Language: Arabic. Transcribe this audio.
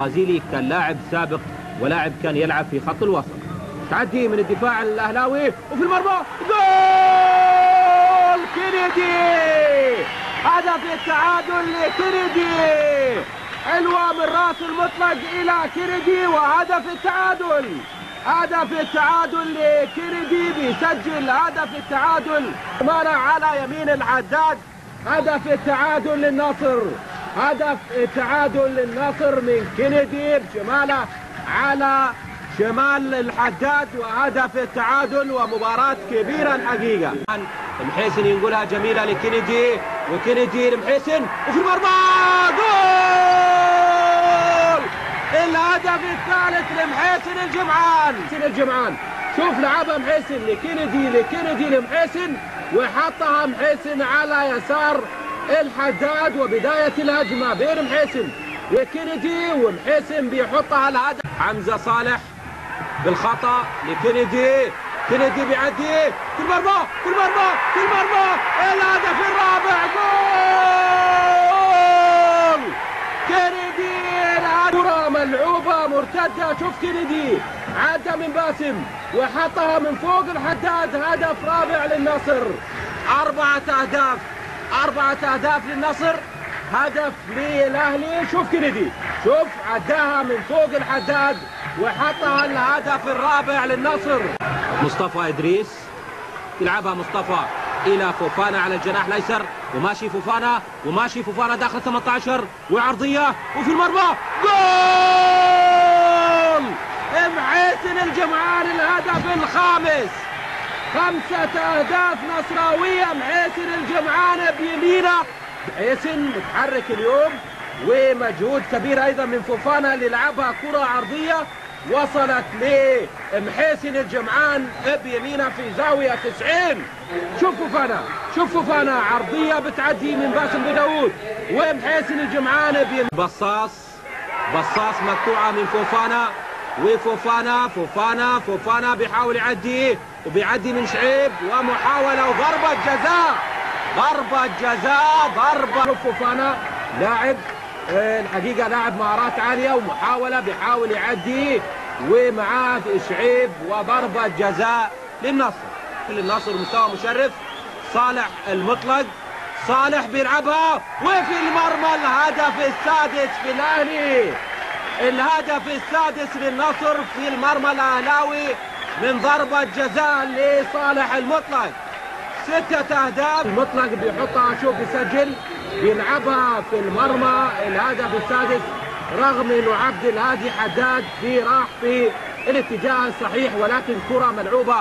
البرازيلي كان لاعب سابق ولاعب كان يلعب في خط الوسط. تعدي من الدفاع الاهلاوي وفي المرمى، جول كينيدي! هدف التعادل لكينيدي، حلوه من راس المطلق الى كينيدي، وهدف التعادل. هدف التعادل لكينيدي، بيسجل هدف التعادل مانع على يمين الحداد. هدف التعادل للنصر، هدف التعادل للنصر من كينيدي بشماله على شمال الحداد، وهدف التعادل، ومباراة كبيرة الحقيقة. المحيسن ينقلها جميلة لكينيدي، وكينيدي لمحيسن وفي المرمى، جول! الهدف الثالث لمحيسن الجمعان. شوف لعبها محيسن لكينيدي لمحيسن، وحطها محيسن على يسار الحداد، وبداية الهجمة بين محيسن وكينيدي، ومحيسن بيحطها الهدف. حمزة صالح بالخطأ لكينيدي، كينيدي بيعدي في المرمى، الهدف الرابع، جول كينيدي! كرة ملعوبة مرتدة، شوف كينيدي عدى من باسم وحطها من فوق الحداد، هدف رابع للنصر. 4 أهداف للنصر، هدف للأهلي. شوف كينيدي، شوف عداها من فوق الحداد وحطها الهدف الرابع للنصر. مصطفى إدريس يلعبها مصطفى إلى فوفانا على الجناح الأيسر، وماشي فوفانا داخل 18 وعرضية وفي المرمى، جول! محيسن الجمعان الهدف الخامس. 5 أهداف نصراوية، محيسن الجمعان بيمينه. محيسن متحرك اليوم، ومجهود كبير أيضا من فوفانا اللي لعبها كرة عرضية وصلت لمحيسن الجمعان بيمينه في زاوية 90. شوف فوفانا عرضية بتعدي من باسم بداود، ومحيسن الجمعان بيمينه. بصاص مقطوعة من فوفانا، فوفانا بيحاول يعدي، وبيعدي من شعيب، ومحاولة وضربة جزاء. شوف فوفانا لاعب الحقيقة لاعب مهارات عالية، ومحاولة بيحاول يعدي، ومعاه شعيب، وضربة جزاء للنصر. مستوى مشرف. صالح المطلق، صالح بيلعبها وفي المرمى، الهدف السادس في الأهلي، الهدف السادس للنصر في المرمى الأهلاوي من ضربة جزاء لصالح المطلق. 6 أهداف المطلق بيحطها، شوف بيسجل، بيلعبها في المرمى، الهدف السادس، رغم انه عبد الهادي حداد راح في الاتجاه الصحيح، ولكن كرة ملعوبة